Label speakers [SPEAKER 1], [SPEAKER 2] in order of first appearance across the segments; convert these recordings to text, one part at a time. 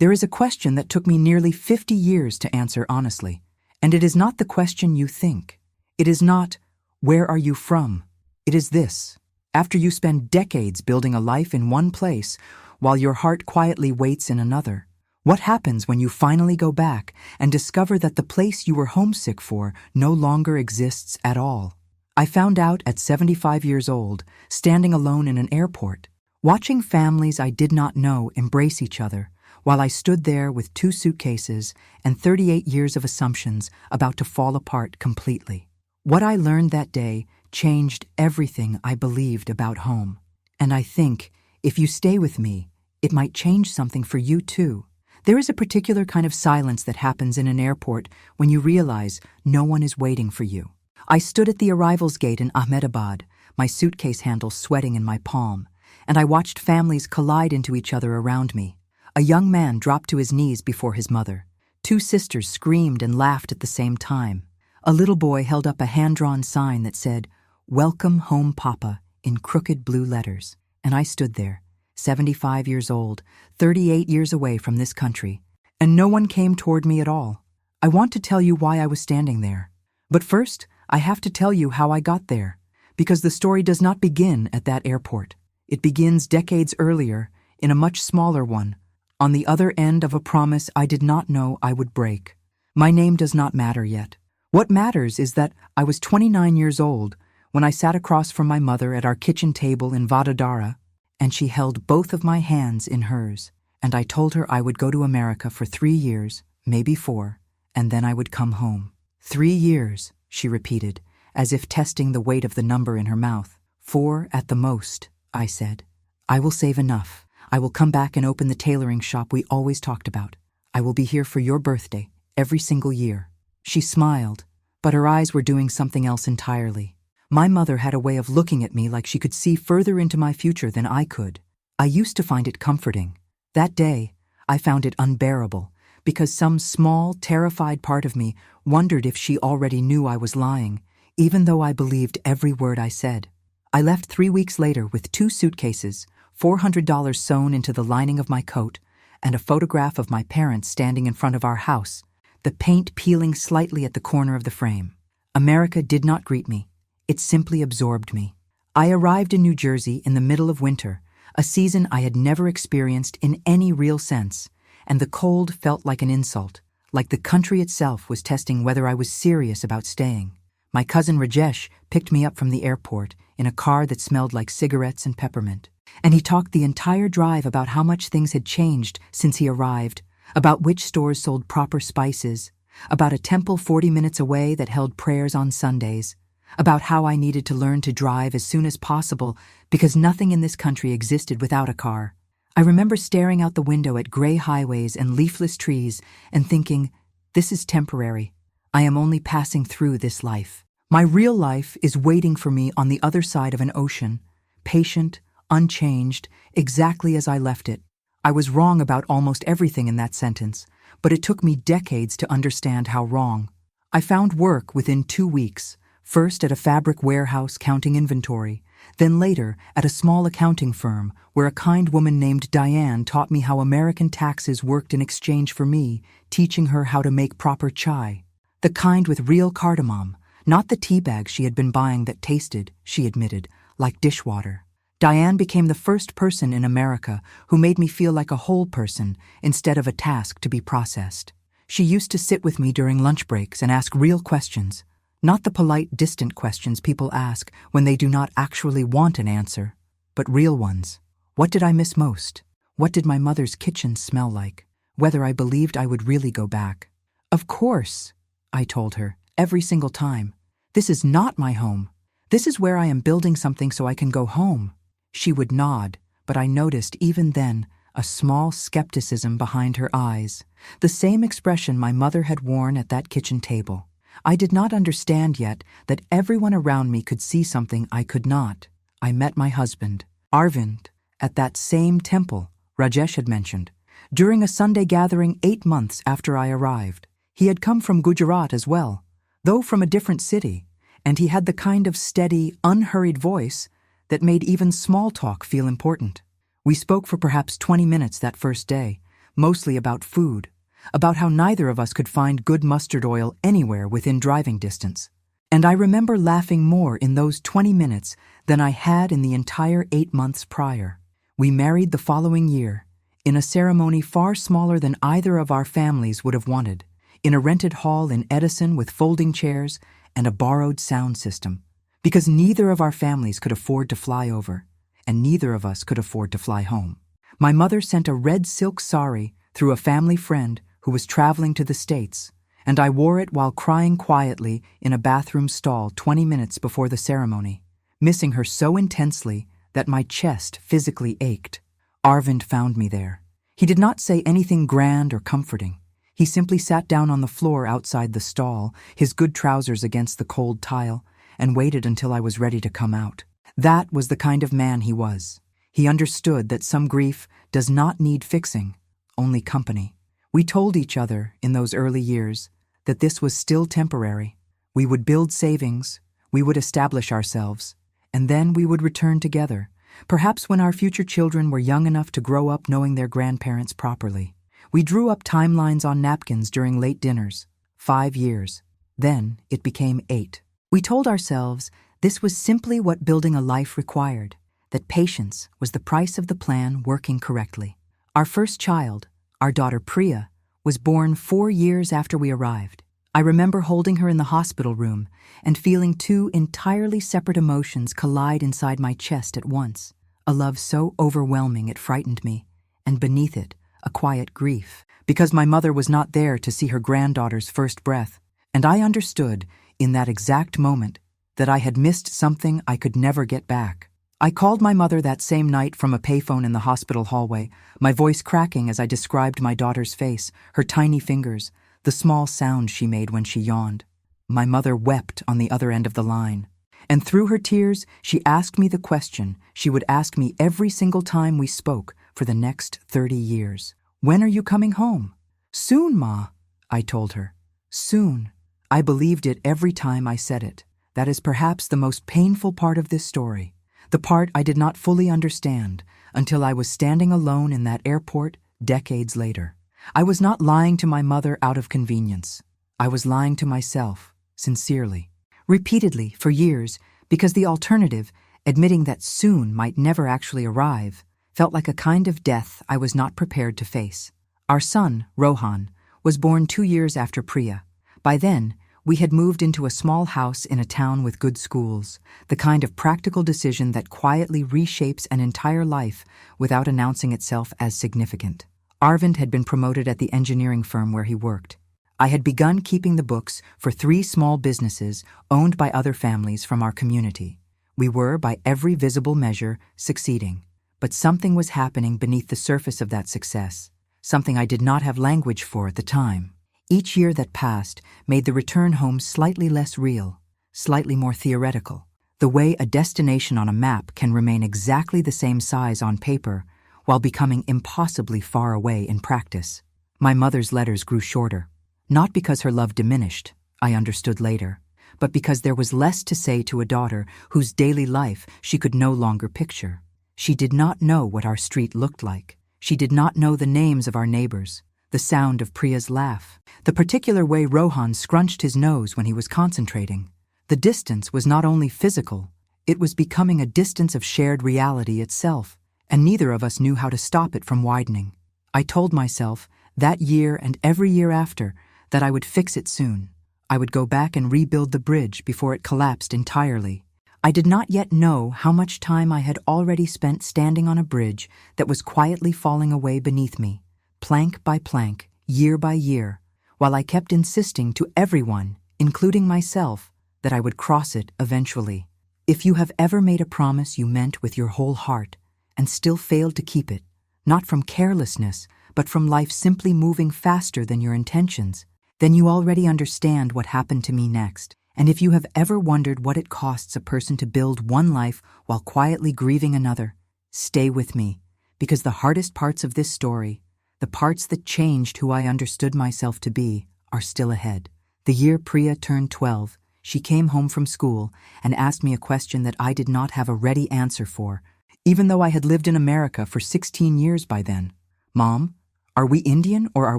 [SPEAKER 1] There is a question that took me nearly 50 years to answer honestly, and it is not the question you think. It is not, where are you from? It is this. After you spend decades building a life in one place, while your heart quietly waits in another, what happens when you finally go back and discover that the place you were homesick for no longer exists at all? I found out at 75 years old, standing alone in an airport, watching families I did not know embrace each other, while I stood there with 2 suitcases and 38 years of assumptions about to fall apart completely. What I learned that day changed everything I believed about home. And I think, if you stay with me, it might change something for you too. There is a particular kind of silence that happens in an airport when you realize no one is waiting for you. I stood at the arrivals gate in Ahmedabad, my suitcase handle sweating in my palm, and I watched families collide into each other around me. A young man dropped to his knees before his mother. 2 sisters screamed and laughed at the same time. A little boy held up a hand-drawn sign that said, "Welcome home, Papa," in crooked blue letters. And I stood there, 75 years old, 38 years away from this country, and no one came toward me at all. I want to tell you why I was standing there. But first, I have to tell you how I got there, because the story does not begin at that airport. It begins decades earlier, in a much smaller one, on the other end of a promise I did not know I would break. My name does not matter yet. What matters is that I was 29 years old when I sat across from my mother at our kitchen table in Vadodara, and she held both of my hands in hers, and I told her I would go to America for 3 years, maybe 4, and then I would come home. 3 years, she repeated, as if testing the weight of the number in her mouth. 4 at the most, I said. I will save enough. I will come back and open the tailoring shop we always talked about. I will be here for your birthday, every single year. She smiled, but her eyes were doing something else entirely. My mother had a way of looking at me like she could see further into my future than I could. I used to find it comforting. That day, I found it unbearable, because some small, terrified part of me wondered if she already knew I was lying, even though I believed every word I said. I left 3 weeks later with 2 suitcases, $400 sewn into the lining of my coat, and a photograph of my parents standing in front of our house, the paint peeling slightly at the corner of the frame. America did not greet me. It simply absorbed me. I arrived in New Jersey in the middle of winter, a season I had never experienced in any real sense, and the cold felt like an insult, like the country itself was testing whether I was serious about staying. My cousin Rajesh picked me up from the airport in a car that smelled like cigarettes and peppermint, and he talked the entire drive about how much things had changed since he arrived, about which stores sold proper spices, about a temple 40 minutes away that held prayers on Sundays, about how I needed to learn to drive as soon as possible because nothing in this country existed without a car. I remember staring out the window at gray highways and leafless trees and thinking, this is temporary. I am only passing through this life. My real life is waiting for me on the other side of an ocean, patient, unchanged, exactly as I left it. I was wrong about almost everything in that sentence, but it took me decades to understand how wrong. I found work within 2 weeks, first at a fabric warehouse counting inventory, then later at a small accounting firm where a kind woman named Diane taught me how American taxes worked in exchange for me, teaching her how to make proper chai. The kind with real cardamom, not the tea bags she had been buying that tasted, she admitted, like dishwater. Diane became the first person in America who made me feel like a whole person instead of a task to be processed. She used to sit with me during lunch breaks and ask real questions, not the polite, distant questions people ask when they do not actually want an answer, but real ones. What did I miss most? What did my mother's kitchen smell like? Whether I believed I would really go back. Of course, I told her, every single time. This is not my home. This is where I am building something so I can go home. She would nod, but I noticed even then a small skepticism behind her eyes, the same expression my mother had worn at that kitchen table. I did not understand yet that everyone around me could see something I could not. I met my husband, Arvind, at that same temple Rajesh had mentioned, during a Sunday gathering 8 months after I arrived. He had come from Gujarat as well, though from a different city, and he had the kind of steady, unhurried voice that made even small talk feel important. We spoke for perhaps 20 minutes that first day, mostly about food, about how neither of us could find good mustard oil anywhere within driving distance. And I remember laughing more in those 20 minutes than I had in the entire 8 months prior. We married the following year, in a ceremony far smaller than either of our families would have wanted, in a rented hall in Edison with folding chairs and a borrowed sound system, because neither of our families could afford to fly over, and neither of us could afford to fly home. My mother sent a red silk sari through a family friend who was traveling to the States, and I wore it while crying quietly in a bathroom stall 20 minutes before the ceremony, missing her so intensely that my chest physically ached. Arvind found me there. He did not say anything grand or comforting. He simply sat down on the floor outside the stall, his good trousers against the cold tile, and waited until I was ready to come out. That was the kind of man he was. He understood that some grief does not need fixing, only company. We told each other in those early years that this was still temporary. We would build savings, we would establish ourselves, and then we would return together, perhaps when our future children were young enough to grow up knowing their grandparents properly. We drew up timelines on napkins during late dinners. 5 years. Then it became 8. We told ourselves this was simply what building a life required, that patience was the price of the plan working correctly. Our first child, our daughter Priya, was born 4 years after we arrived. I remember holding her in the hospital room and feeling 2 entirely separate emotions collide inside my chest at once. A love so overwhelming it frightened me, and beneath it, a quiet grief, because my mother was not there to see her granddaughter's first breath, and I understood, in that exact moment, that I had missed something I could never get back. I called my mother that same night from a payphone in the hospital hallway, my voice cracking as I described my daughter's face, her tiny fingers, the small sound she made when she yawned. My mother wept on the other end of the line. And through her tears, she asked me the question she would ask me every single time we spoke for the next 30 years. "When are you coming home?" "Soon, Ma," I told her. Soon. I believed it every time I said it. That is perhaps the most painful part of this story, the part I did not fully understand until I was standing alone in that airport decades later. I was not lying to my mother out of convenience. I was lying to myself, sincerely. Repeatedly, for years, because the alternative, admitting that soon might never actually arrive, felt like a kind of death I was not prepared to face. Our son, Rohan, was born 2 years after Priya. By then, we had moved into a small house in a town with good schools, the kind of practical decision that quietly reshapes an entire life without announcing itself as significant. Arvind had been promoted at the engineering firm where he worked. I had begun keeping the books for 3 small businesses owned by other families from our community. We were, by every visible measure, succeeding. But something was happening beneath the surface of that success, something I did not have language for at the time. Each year that passed made the return home slightly less real, slightly more theoretical, the way a destination on a map can remain exactly the same size on paper while becoming impossibly far away in practice. My mother's letters grew shorter, not because her love diminished, I understood later, but because there was less to say to a daughter whose daily life she could no longer picture. She did not know what our street looked like. She did not know the names of our neighbors, the sound of Priya's laugh, the particular way Rohan scrunched his nose when he was concentrating. The distance was not only physical, it was becoming a distance of shared reality itself, and neither of us knew how to stop it from widening. I told myself, that year and every year after, that I would fix it soon. I would go back and rebuild the bridge before it collapsed entirely. I did not yet know how much time I had already spent standing on a bridge that was quietly falling away beneath me, plank by plank, year by year, while I kept insisting to everyone, including myself, that I would cross it eventually. If you have ever made a promise you meant with your whole heart and still failed to keep it, not from carelessness, but from life simply moving faster than your intentions, then you already understand what happened to me next. And if you have ever wondered what it costs a person to build one life while quietly grieving another, stay with me, because the hardest parts of this story, the parts that changed who I understood myself to be, are still ahead. The year Priya turned 12, she came home from school and asked me a question that I did not have a ready answer for, even though I had lived in America for 16 years by then. "Mom, Are we Indian or are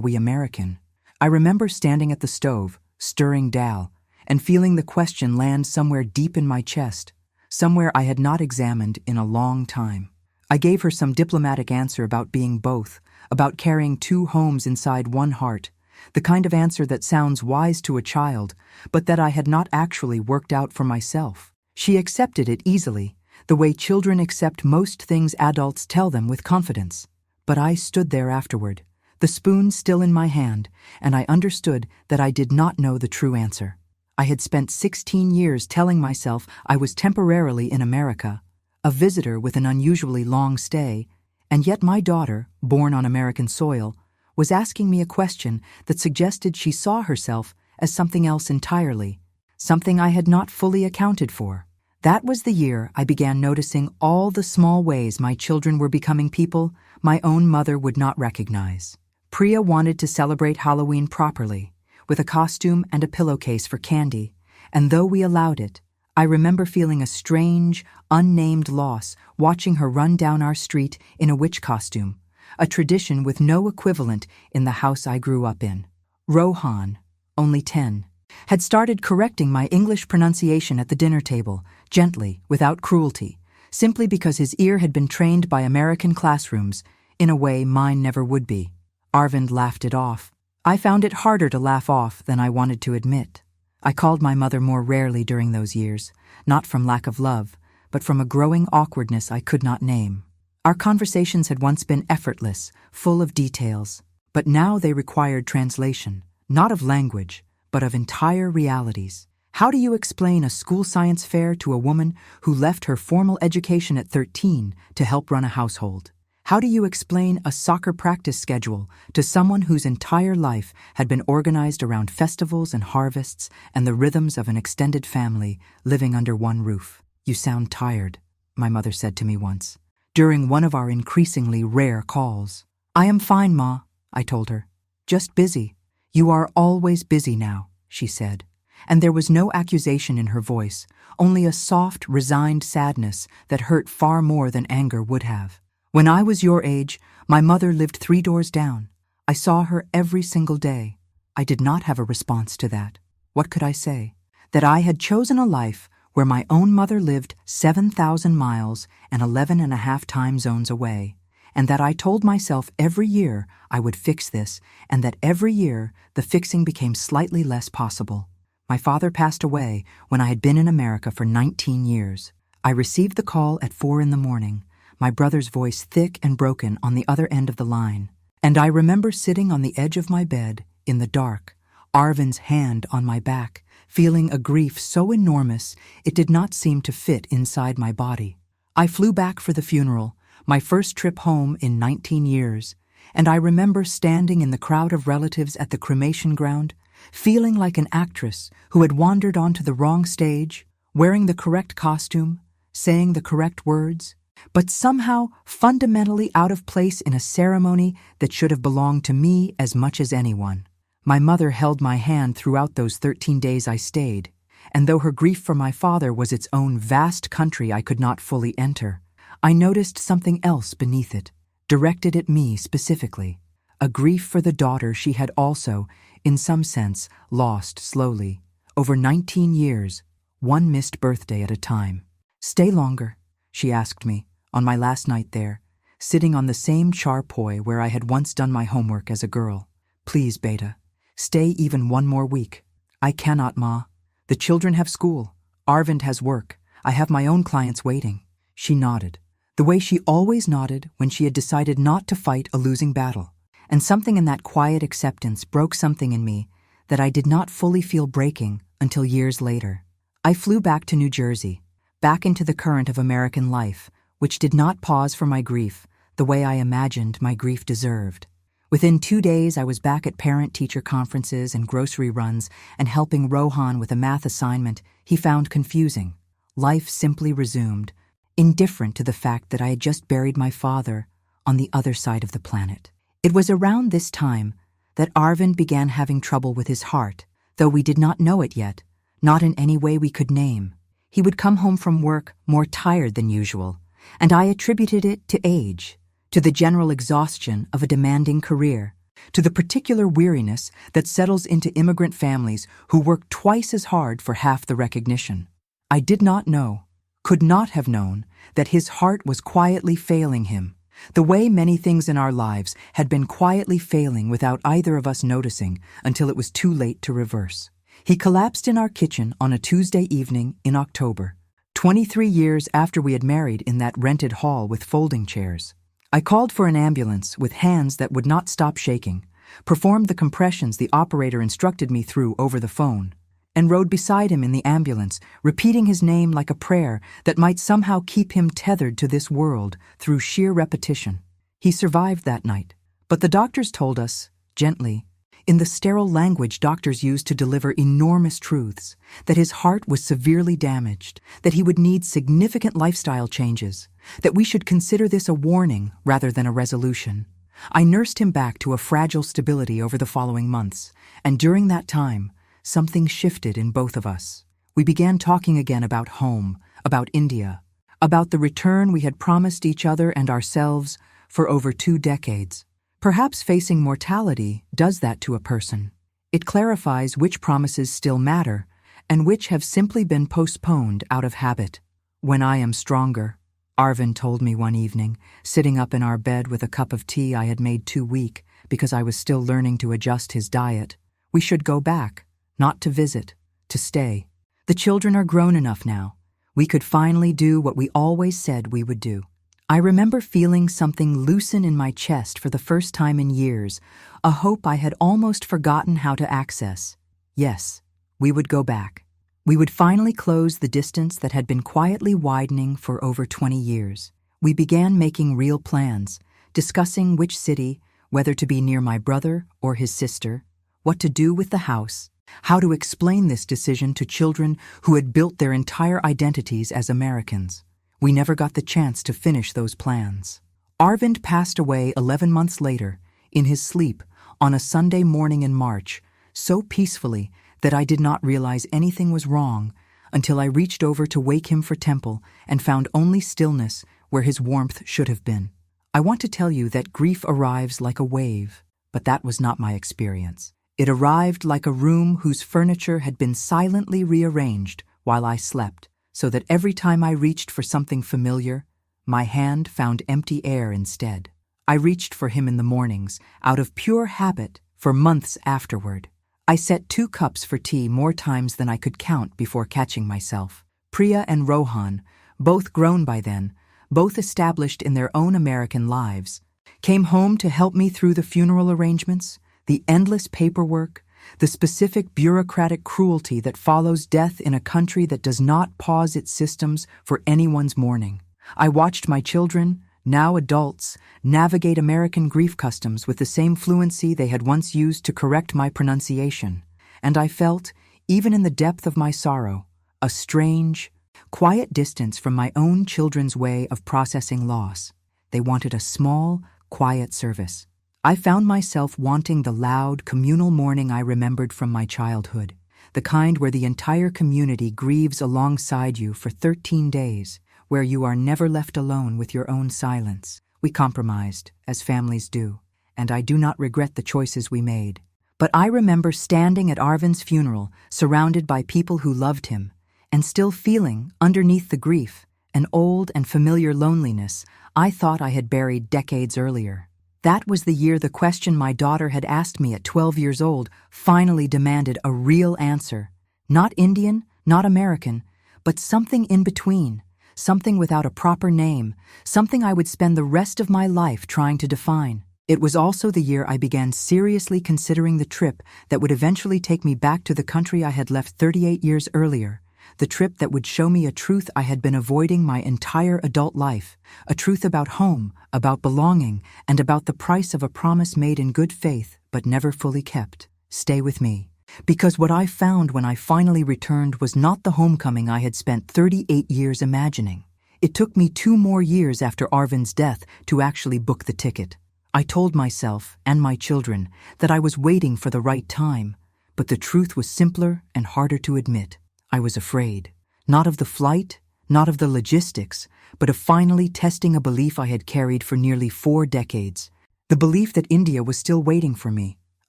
[SPEAKER 1] we American? I remember standing at the stove, stirring dal, and feeling the question land somewhere deep in my chest, somewhere I had not examined in a long time. I gave her some diplomatic answer about being both, about carrying two homes inside one heart, the kind of answer that sounds wise to a child, but that I had not actually worked out for myself. She accepted it easily, the way children accept most things adults tell them with confidence. But I stood there afterward, the spoon still in my hand, and I understood that I did not know the true answer. I had spent 16 years telling myself I was temporarily in America, a visitor with an unusually long stay, and yet my daughter, born on American soil, was asking me a question that suggested she saw herself as something else entirely, something I had not fully accounted for. That was the year I began noticing all the small ways my children were becoming people my own mother would not recognize. Priya wanted to celebrate Halloween properly, with a costume and a pillowcase for candy, and though we allowed it, I remember feeling a strange, unnamed loss watching her run down our street in a witch costume, a tradition with no equivalent in the house I grew up in. Rohan, only 10, had started correcting my English pronunciation at the dinner table, gently, without cruelty, simply because his ear had been trained by American classrooms in a way mine never would be. Arvind laughed it off. I found it harder to laugh off than I wanted to admit. I called my mother more rarely during those years, not from lack of love, but from a growing awkwardness I could not name. Our conversations had once been effortless, full of details, but now they required translation, not of language, but of entire realities. How do you explain a school science fair to a woman who left her formal education at 13 to help run a household? How do you explain a soccer practice schedule to someone whose entire life had been organized around festivals and harvests and the rhythms of an extended family living under one roof? You sound tired, my mother said to me once, during one of our increasingly rare calls. I am fine, Ma, I told her. Just busy. You are always busy now, she said, and there was no accusation in her voice, only a soft, resigned sadness that hurt far more than anger would have. When I was your age, my mother lived 3 doors down. I saw her every single day. I did not have a response to that. What could I say? That I had chosen a life where my own mother lived 7,000 miles and 11.5 time zones away, and that I told myself every year I would fix this, and that every year the fixing became slightly less possible. My father passed away when I had been in America for 19 years. I received the call at 4 in the morning, my brother's voice thick and broken on the other end of the line, and I remember sitting on the edge of my bed, in the dark, Arvind's hand on my back, feeling a grief so enormous it did not seem to fit inside my body. I flew back for the funeral, my first trip home in 19 years, and I remember standing in the crowd of relatives at the cremation ground, feeling like an actress who had wandered onto the wrong stage, wearing the correct costume, saying the correct words, but somehow fundamentally out of place in a ceremony that should have belonged to me as much as anyone. My mother held my hand throughout those 13 days I stayed, and though her grief for my father was its own vast country I could not fully enter, I noticed something else beneath it, directed at me specifically, a grief for the daughter she had also, in some sense, lost slowly, over 19 years, one missed birthday at a time. Stay longer, she asked me, on my last night there, sitting on the same charpoy where I had once done my homework as a girl. Please, Beta, stay even one more week. I cannot, Ma. The children have school. Arvind has work. I have my own clients waiting. She nodded, the way she always nodded when she had decided not to fight a losing battle. And something in that quiet acceptance broke something in me that I did not fully feel breaking until years later. I flew back to New Jersey, back into the current of American life, which did not pause for my grief the way I imagined my grief deserved. Within 2 days, I was back at parent-teacher conferences and grocery runs and helping Rohan with a math assignment he found confusing. Life simply resumed, indifferent to the fact that I had just buried my father on the other side of the planet. It was around this time that Arvind began having trouble with his heart, though we did not know it yet, not in any way we could name. He would come home from work more tired than usual, and I attributed it to age, to the general exhaustion of a demanding career, to the particular weariness that settles into immigrant families who work twice as hard for half the recognition. I did not know, could not have known, that his heart was quietly failing him, the way many things in our lives had been quietly failing without either of us noticing until it was too late to reverse. He collapsed in our kitchen on a Tuesday evening in October, 23 years after we had married in that rented hall with folding chairs. I called for an ambulance with hands that would not stop shaking, performed the compressions the operator instructed me through over the phone, and rode beside him in the ambulance, repeating his name like a prayer that might somehow keep him tethered to this world through sheer repetition. He survived that night, but the doctors told us, gently, in the sterile language doctors use to deliver enormous truths, that his heart was severely damaged, that he would need significant lifestyle changes, that we should consider this a warning rather than a resolution. I nursed him back to a fragile stability over the following months, and during that time, something shifted in both of us. We began talking again about home, about India, about the return we had promised each other and ourselves for over 2 decades. Perhaps facing mortality does that to a person. It clarifies which promises still matter and which have simply been postponed out of habit. When I am stronger, Arvind told me one evening, sitting up in our bed with a cup of tea I had made too weak because I was still learning to adjust his diet, we should go back, not to visit, to stay. The children are grown enough now. We could finally do what we always said we would do. I remember feeling something loosen in my chest for the first time in years, a hope I had almost forgotten how to access. Yes, we would go back. We would finally close the distance that had been quietly widening for over 20 years. We began making real plans, discussing which city, whether to be near my brother or his sister, what to do with the house, how to explain this decision to children who had built their entire identities as Americans. We never got the chance to finish those plans. Arvind passed away 11 months later, in his sleep, on a Sunday morning in March, so peacefully that I did not realize anything was wrong until I reached over to wake him for temple and found only stillness where his warmth should have been. I want to tell you that grief arrives like a wave, but that was not my experience. It arrived like a room whose furniture had been silently rearranged while I slept, so that every time I reached for something familiar, my hand found empty air instead. I reached for him in the mornings, out of pure habit, for months afterward. I set 2 cups for tea more times than I could count before catching myself. Priya and Rohan, both grown by then, both established in their own American lives, came home to help me through the funeral arrangements, the endless paperwork, the specific bureaucratic cruelty that follows death in a country that does not pause its systems for anyone's mourning. I watched my children, now adults, navigate American grief customs with the same fluency they had once used to correct my pronunciation, and I felt, even in the depth of my sorrow, a strange, quiet distance from my own children's way of processing loss. They wanted a small, quiet service. I found myself wanting the loud, communal mourning I remembered from my childhood, the kind where the entire community grieves alongside you for 13 days, where you are never left alone with your own silence. We compromised, as families do, and I do not regret the choices we made. But I remember standing at Arvind's funeral, surrounded by people who loved him, and still feeling, underneath the grief, an old and familiar loneliness I thought I had buried decades earlier. That was the year the question my daughter had asked me at 12 years old finally demanded a real answer. Not Indian, not American, but something in between, something without a proper name, something I would spend the rest of my life trying to define. It was also the year I began seriously considering the trip that would eventually take me back to the country I had left 38 years earlier, the trip that would show me a truth I had been avoiding my entire adult life, a truth about home, about belonging, and about the price of a promise made in good faith but never fully kept. Stay with me, because what I found when I finally returned was not the homecoming I had spent 38 years imagining. It took me 2 more years after Arvind's death to actually book the ticket. I told myself and my children that I was waiting for the right time, but the truth was simpler and harder to admit. I was afraid, not of the flight, not of the logistics, but of finally testing a belief I had carried for nearly 4 decades. The belief that India was still waiting for me,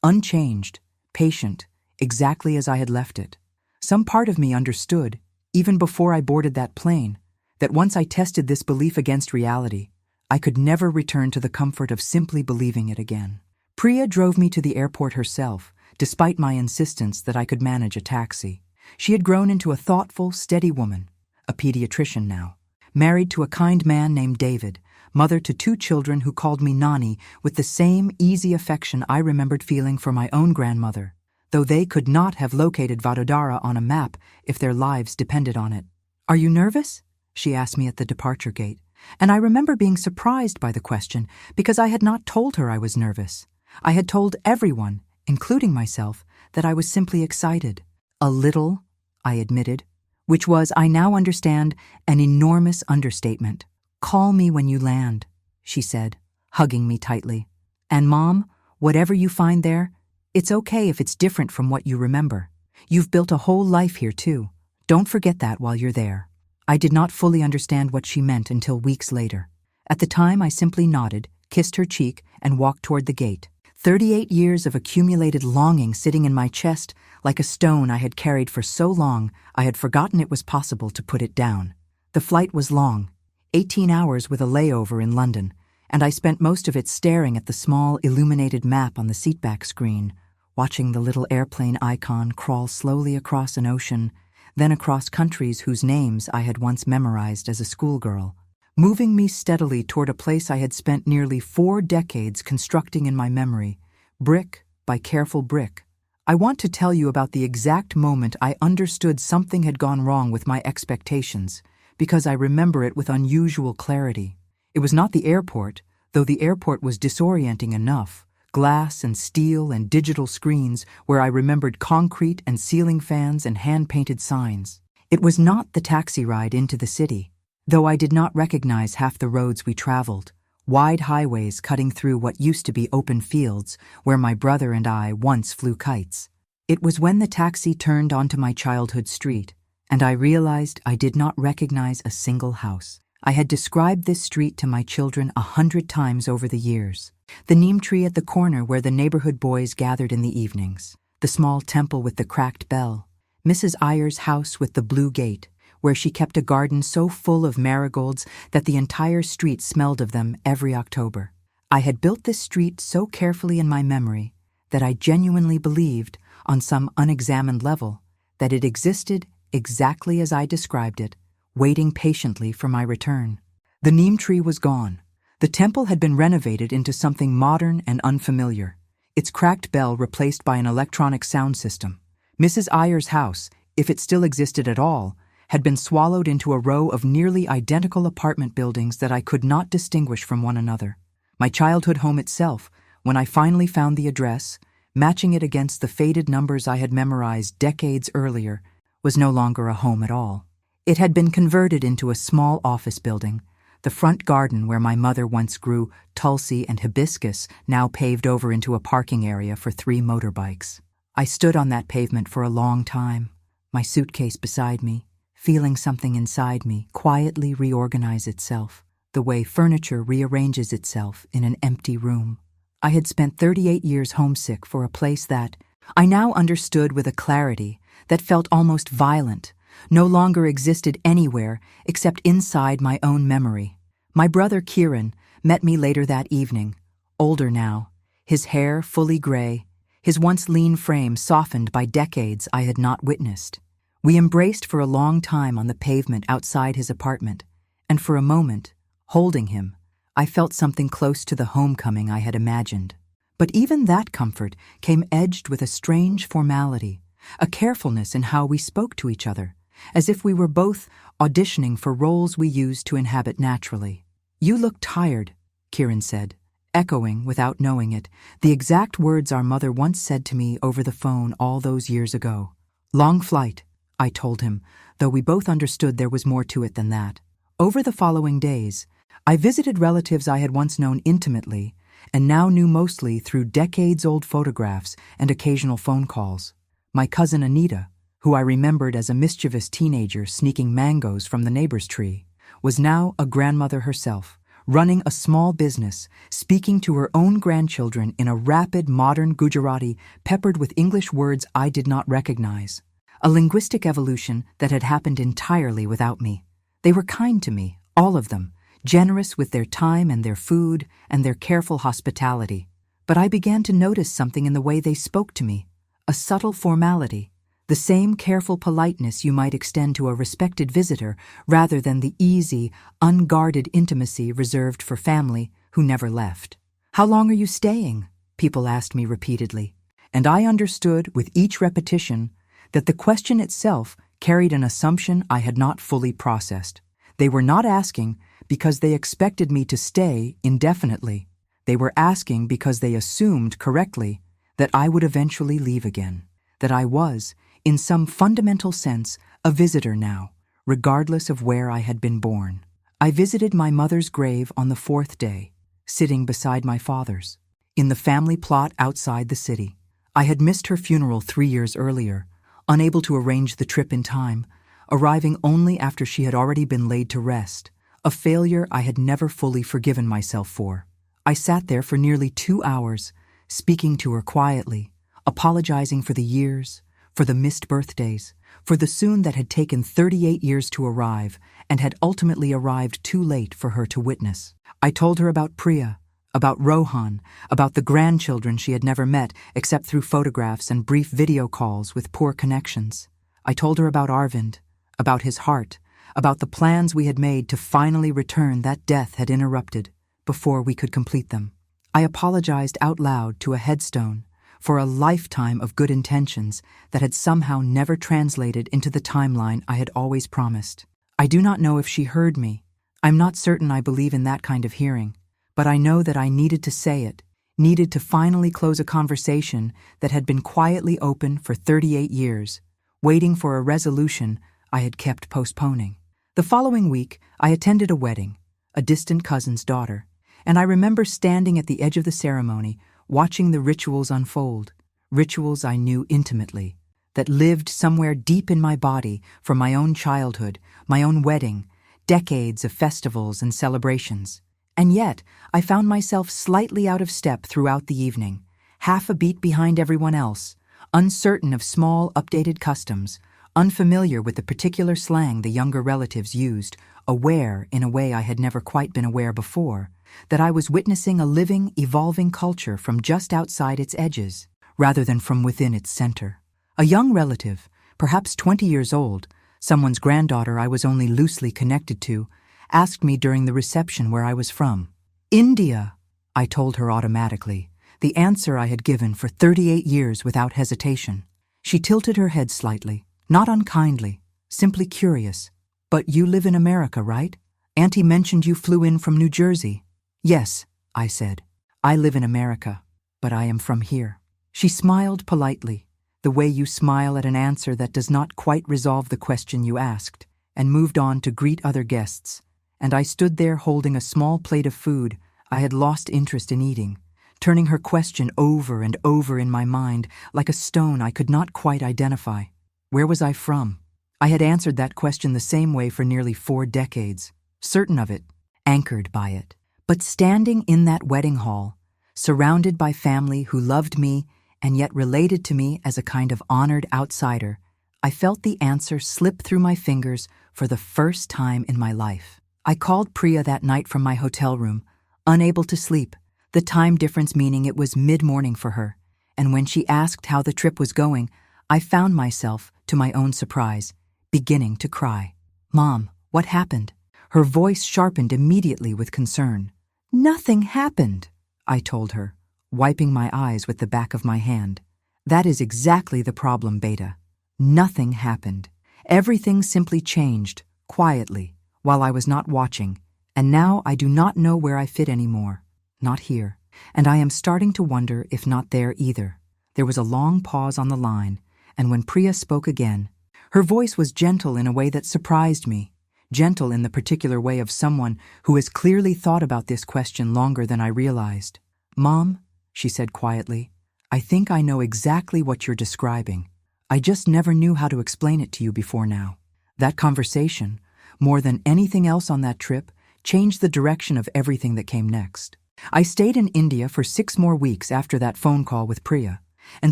[SPEAKER 1] unchanged, patient, exactly as I had left it. Some part of me understood, even before I boarded that plane, that once I tested this belief against reality, I could never return to the comfort of simply believing it again. Priya drove me to the airport herself, despite my insistence that I could manage a taxi. She had grown into a thoughtful, steady woman, a pediatrician now, married to a kind man named David, mother to 2 children who called me Nani with the same easy affection I remembered feeling for my own grandmother, though they could not have located Vadodara on a map if their lives depended on it. "Are you nervous?" she asked me at the departure gate, and I remember being surprised by the question because I had not told her I was nervous. I had told everyone, including myself, that I was simply excited. "A little," I admitted, which was, I now understand, an enormous understatement. "Call me when you land," she said, hugging me tightly. "And Mom, whatever you find there, it's okay if it's different from what you remember. You've built a whole life here too. Don't forget that while you're there." I did not fully understand what she meant until weeks later. At the time, I simply nodded, kissed her cheek, and walked toward the gate. 38 years of accumulated longing sitting in my chest like a stone I had carried for so long I had forgotten it was possible to put it down. The flight was long, 18 hours with a layover in London, and I spent most of it staring at the small illuminated map on the seatback screen, watching the little airplane icon crawl slowly across an ocean, then across countries whose names I had once memorized as a schoolgirl, moving me steadily toward a place I had spent nearly 4 decades constructing in my memory, brick by careful brick. I want to tell you about the exact moment I understood something had gone wrong with my expectations, because I remember it with unusual clarity. It was not the airport, though the airport was disorienting enough. Glass and steel and digital screens where I remembered concrete and ceiling fans and hand-painted signs. It was not the taxi ride into the city, though I did not recognize half the roads we traveled, wide highways cutting through what used to be open fields where my brother and I once flew kites. It was when the taxi turned onto my childhood street, and I realized I did not recognize a single house. I had described this street to my children 100 times over the years. The neem tree at the corner where the neighborhood boys gathered in the evenings, the small temple with the cracked bell, Mrs. Ayer's house with the blue gate, where she kept a garden so full of marigolds that the entire street smelled of them every October. I had built this street so carefully in my memory that I genuinely believed, on some unexamined level, that it existed exactly as I described it, waiting patiently for my return. The neem tree was gone. The temple had been renovated into something modern and unfamiliar, its cracked bell replaced by an electronic sound system. Mrs. Ayer's house, if it still existed at all, had been swallowed into a row of nearly identical apartment buildings that I could not distinguish from one another. My childhood home itself, when I finally found the address, matching it against the faded numbers I had memorized decades earlier, was no longer a home at all. It had been converted into a small office building. The front garden where my mother once grew tulsi and hibiscus now paved over into a parking area for 3 motorbikes. I stood on that pavement for a long time, my suitcase beside me, feeling something inside me quietly reorganize itself, the way furniture rearranges itself in an empty room. I had spent 38 years homesick for a place that, I now understood with a clarity that felt almost violent, no longer existed anywhere except inside my own memory. My brother Kieran met me later that evening, older now, his hair fully gray, his once lean frame softened by decades I had not witnessed. We embraced for a long time on the pavement outside his apartment, and for a moment, holding him, I felt something close to the homecoming I had imagined. But even that comfort came edged with a strange formality, a carefulness in how we spoke to each other, as if we were both auditioning for roles we used to inhabit naturally. "You look tired," Kieran said, echoing, without knowing it, the exact words our mother once said to me over the phone all those years ago. "Long flight," I told him, though we both understood there was more to it than that. Over the following days, I visited relatives I had once known intimately and now knew mostly through decades-old photographs and occasional phone calls. My cousin Anita, who I remembered as a mischievous teenager sneaking mangoes from the neighbor's tree, was now a grandmother herself, running a small business, speaking to her own grandchildren in a rapid modern Gujarati peppered with English words I did not recognize. A linguistic evolution that had happened entirely without me. They were kind to me, all of them, generous with their time and their food and their careful hospitality. But I began to notice something in the way they spoke to me, a subtle formality, the same careful politeness you might extend to a respected visitor rather than the easy, unguarded intimacy reserved for family who never left. "How long are you staying?" people asked me repeatedly, and I understood with each repetition that the question itself carried an assumption I had not fully processed. They were not asking because they expected me to stay indefinitely. They were asking because they assumed correctly that I would eventually leave again, that I was, in some fundamental sense, a visitor now, regardless of where I had been born. I visited my mother's grave on the 4th day, sitting beside my father's, in the family plot outside the city. I had missed her funeral 3 years earlier, unable to arrange the trip in time, arriving only after she had already been laid to rest, a failure I had never fully forgiven myself for. I sat there for nearly 2 hours, speaking to her quietly, apologizing for the years, for the missed birthdays, for the soon that had taken 38 years to arrive and had ultimately arrived too late for her to witness. I told her about Priya, about Rohan, about the grandchildren she had never met except through photographs and brief video calls with poor connections. I told her about Arvind, about his heart, about the plans we had made to finally return that death had interrupted before we could complete them. I apologized out loud to a headstone for a lifetime of good intentions that had somehow never translated into the timeline I had always promised. I do not know if she heard me. I'm not certain I believe in that kind of hearing, but I know that I needed to say it, needed to finally close a conversation that had been quietly open for 38 years, waiting for a resolution I had kept postponing. The following week, I attended a wedding, a distant cousin's daughter, and I remember standing at the edge of the ceremony, watching the rituals unfold, rituals I knew intimately, that lived somewhere deep in my body from my own childhood, my own wedding, decades of festivals and celebrations. And yet, I found myself slightly out of step throughout the evening, half a beat behind everyone else, uncertain of small, updated customs, unfamiliar with the particular slang the younger relatives used, aware in a way I had never quite been aware before, that I was witnessing a living, evolving culture from just outside its edges, rather than from within its center. A young relative, perhaps 20 years old, someone's granddaughter I was only loosely connected to, asked me during the reception where I was from. "India," I told her automatically, the answer I had given for 38 years without hesitation. She tilted her head slightly, not unkindly, simply curious. "But you live in America, right? Auntie mentioned you flew in from New Jersey." "Yes," I said. "I live in America, but I am from here." She smiled politely, the way you smile at an answer that does not quite resolve the question you asked, and moved on to greet other guests, and I stood there holding a small plate of food I had lost interest in eating, turning her question over and over in my mind like a stone I could not quite identify. Where was I from? I had answered that question the same way for nearly 4 decades, certain of it, anchored by it. But standing in that wedding hall, surrounded by family who loved me and yet related to me as a kind of honored outsider, I felt the answer slip through my fingers for the first time in my life. I called Priya that night from my hotel room, unable to sleep, the time difference meaning it was mid-morning for her, and when she asked how the trip was going, I found myself, to my own surprise, beginning to cry. "Mom, what happened?" Her voice sharpened immediately with concern. "Nothing happened," I told her, wiping my eyes with the back of my hand. "That is exactly the problem, Beta. Nothing happened. Everything simply changed, quietly, while I was not watching, and now I do not know where I fit anymore. Not here. And I am starting to wonder if not there either." There was a long pause on the line, and when Priya spoke again, her voice was gentle in a way that surprised me. Gentle in the particular way of someone who has clearly thought about this question longer than I realized. "Mom," she said quietly, "I think I know exactly what you're describing. I just never knew how to explain it to you before now. That conversation, more than anything else on that trip, changed the direction of everything that came next. I stayed in India for 6 more weeks after that phone call with Priya, and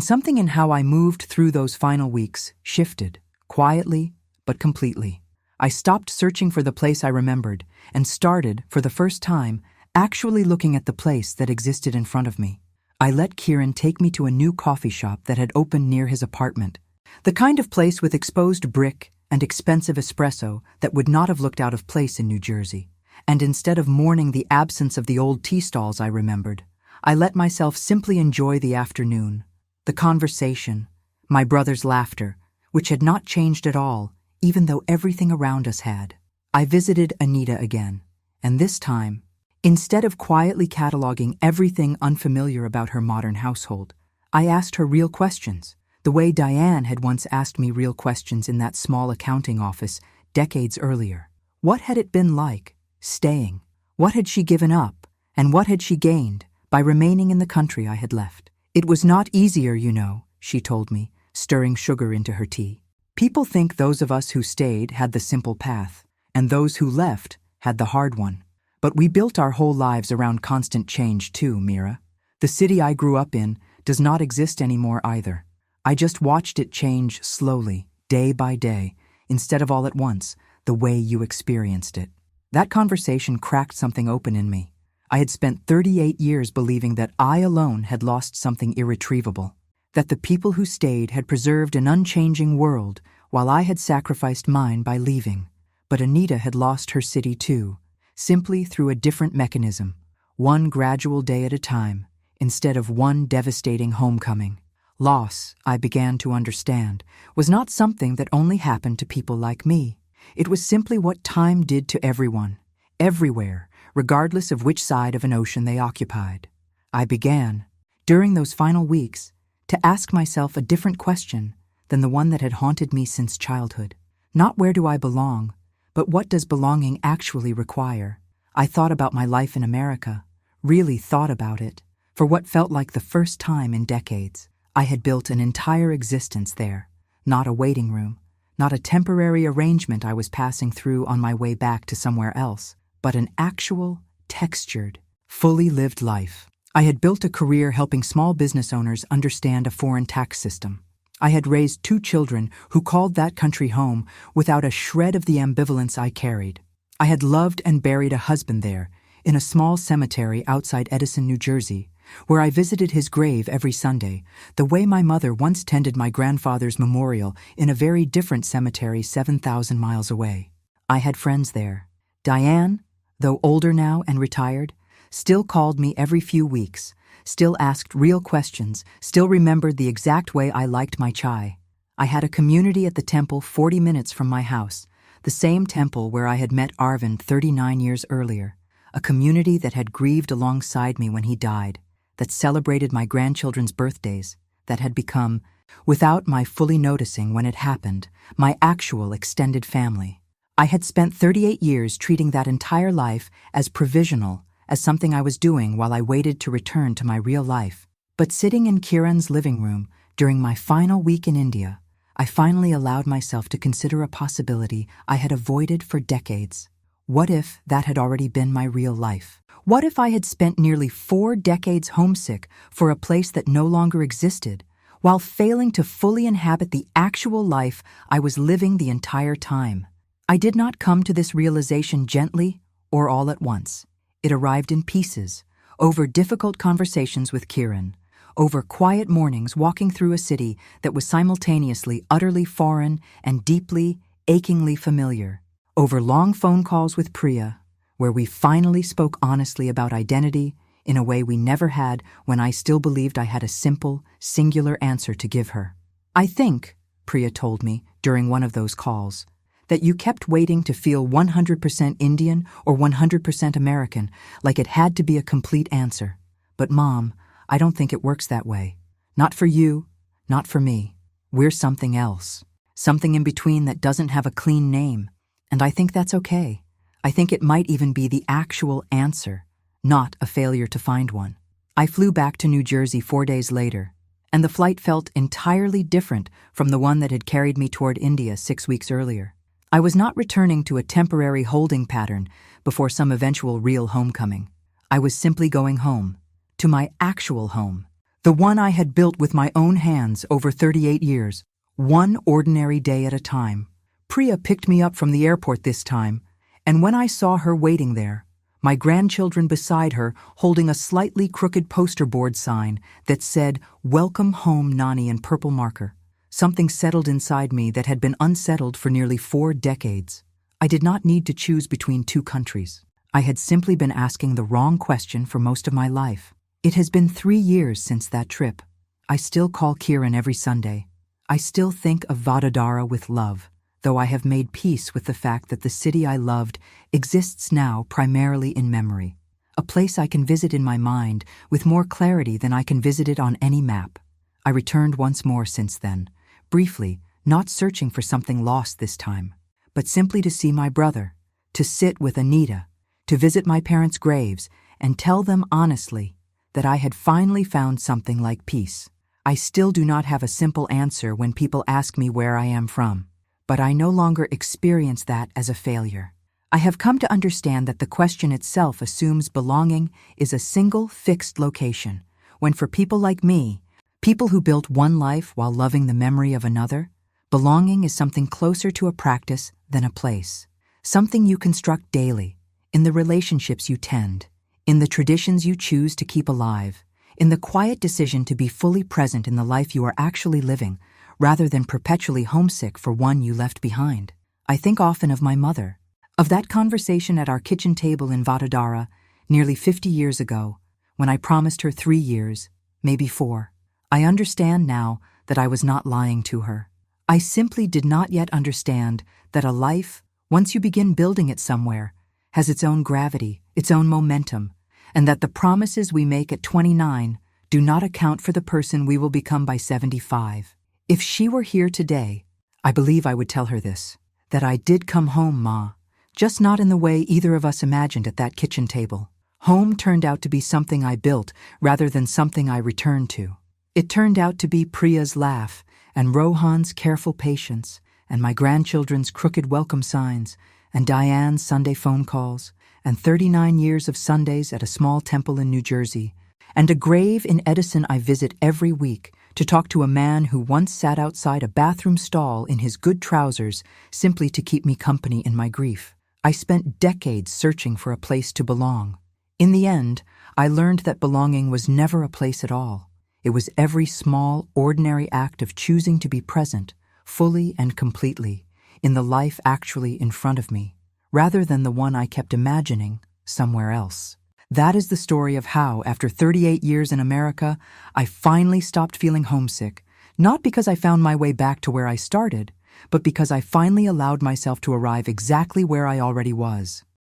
[SPEAKER 1] something in how I moved through those final weeks shifted, quietly but completely. I stopped searching for the place I remembered and started, for the first time, actually looking at the place that existed in front of me. I let Kiran take me to a new coffee shop that had opened near his apartment, the kind of place with exposed brick and expensive espresso that would not have looked out of place in New Jersey. And instead of mourning the absence of the old tea stalls I remembered, I let myself simply enjoy the afternoon, the conversation, my brother's laughter, which had not changed at all, even though everything around us had. I visited Anita again, and this time, instead of quietly cataloging everything unfamiliar about her modern household, I asked her real questions, the way Diane had once asked me real questions in that small accounting office decades earlier. What had it been like, staying? What had she given up, and what had she gained by remaining in the country I had left? It was not easier, you know, she told me, stirring sugar into her tea. People think those of us who stayed had the simple path, and those who left had the hard one. But we built our whole lives around constant change too, Mira. The city I grew up in does not exist anymore either. I just watched it change slowly, day by day, instead of all at once, the way you experienced it. That conversation cracked something open in me. I had spent 38 years believing that I alone had lost something irretrievable, that the people who stayed had preserved an unchanging world while I had sacrificed mine by leaving. But Anita had lost her city too, simply through a different mechanism, one gradual day at a time, instead of one devastating homecoming. Loss, I began to understand, was not something that only happened to people like me. It was simply what time did to everyone, everywhere, regardless of which side of an ocean they occupied. I began, during those final weeks, to ask myself a different question than the one that had haunted me since childhood. Not where do I belong, but what does belonging actually require? I thought about my life in America, really thought about it, for what felt like the first time in decades. I had built an entire existence there, not a waiting room, not a temporary arrangement I was passing through on my way back to somewhere else, but an actual, textured, fully lived life. I had built a career helping small business owners understand a foreign tax system. I had raised 2 children who called that country home without a shred of the ambivalence I carried. I had loved and buried a husband there, in a small cemetery outside Edison, New Jersey, where I visited his grave every Sunday, the way my mother once tended my grandfather's memorial in a very different cemetery 7,000 miles away. I had friends there. Diane, though older now and retired, still called me every few weeks, still asked real questions, still remembered the exact way I liked my chai. I had a community at the temple 40 minutes from my house, the same temple where I had met Arvind 39 years earlier, a community that had grieved alongside me when he died, that celebrated my grandchildren's birthdays, that had become, without my fully noticing when it happened, my actual extended family. I had spent 38 years treating that entire life as provisional, as something I was doing while I waited to return to my real life. But sitting in Kiran's living room during my final week in India, I finally allowed myself to consider a possibility I had avoided for decades. What if that had already been my real life? What if I had spent nearly 4 decades homesick for a place that no longer existed, while failing to fully inhabit the actual life I was living the entire time? I did not come to this realization gently or all at once. It arrived in pieces, over difficult conversations with Kiran, over quiet mornings walking through a city that was simultaneously utterly foreign and deeply, achingly familiar, over long phone calls with Priya, where we finally spoke honestly about identity in a way we never had when I still believed I had a simple, singular answer to give her. I think, Priya told me during one of those calls, that you kept waiting to feel 100% Indian or 100% American, like it had to be a complete answer. But Mom, I don't think it works that way. Not for you, not for me. We're something else. Something in between that doesn't have a clean name. And I think that's okay. I think it might even be the actual answer, not a failure to find one. I flew back to New Jersey 4 days later, and the flight felt entirely different from the one that had carried me toward India 6 weeks earlier. I was not returning to a temporary holding pattern before some eventual real homecoming. I was simply going home, to my actual home, the one I had built with my own hands over 38 years, one ordinary day at a time. Priya picked me up from the airport this time, and when I saw her waiting there, my grandchildren beside her holding a slightly crooked poster board sign that said, "Welcome home, Nani," in purple marker, something settled inside me that had been unsettled for nearly 4 decades. I did not need to choose between 2 countries. I had simply been asking the wrong question for most of my life. It has been 3 years since that trip. I still call Kiran every Sunday. I still think of Vadodara with love, though I have made peace with the fact that the city I loved exists now primarily in memory, a place I can visit in my mind with more clarity than I can visit it on any map. I returned once more since then, briefly, not searching for something lost this time, but simply to see my brother, to sit with Anita, to visit my parents' graves and tell them honestly that I had finally found something like peace. I still do not have a simple answer when people ask me where I am from, but I no longer experience that as a failure. I have come to understand that the question itself assumes belonging is a single, fixed location, when for people like me, people who built one life while loving the memory of another, belonging is something closer to a practice than a place, something you construct daily, in the relationships you tend, in the traditions you choose to keep alive, in the quiet decision to be fully present in the life you are actually living, rather than perpetually homesick for one you left behind. I think often of my mother, of that conversation at our kitchen table in Vadodara nearly 50 years ago, when I promised her 3 years, maybe 4. I understand now that I was not lying to her. I simply did not yet understand that a life, once you begin building it somewhere, has its own gravity, its own momentum, and that the promises we make at 29 do not account for the person we will become by 75. If she were here today, I believe I would tell her this, that I did come home, Ma, just not in the way either of us imagined at that kitchen table. Home turned out to be something I built rather than something I returned to. It turned out to be Priya's laugh and Rohan's careful patience and my grandchildren's crooked welcome signs and Diane's Sunday phone calls and 39 years of Sundays at a small temple in New Jersey and a grave in Edison I visit every week to talk to a man who once sat outside a bathroom stall in his good trousers simply to keep me company in my grief. I spent decades searching for a place to belong. In the end, I learned that belonging was never a place at all. It was every small, ordinary act of choosing to be present, fully and completely, in the life actually in front of me, rather than the one I kept imagining somewhere else. That is the story of how, after 38 years in America, I finally stopped feeling homesick, not because I found my way back to where I started, but because I finally allowed myself to arrive exactly where I already was.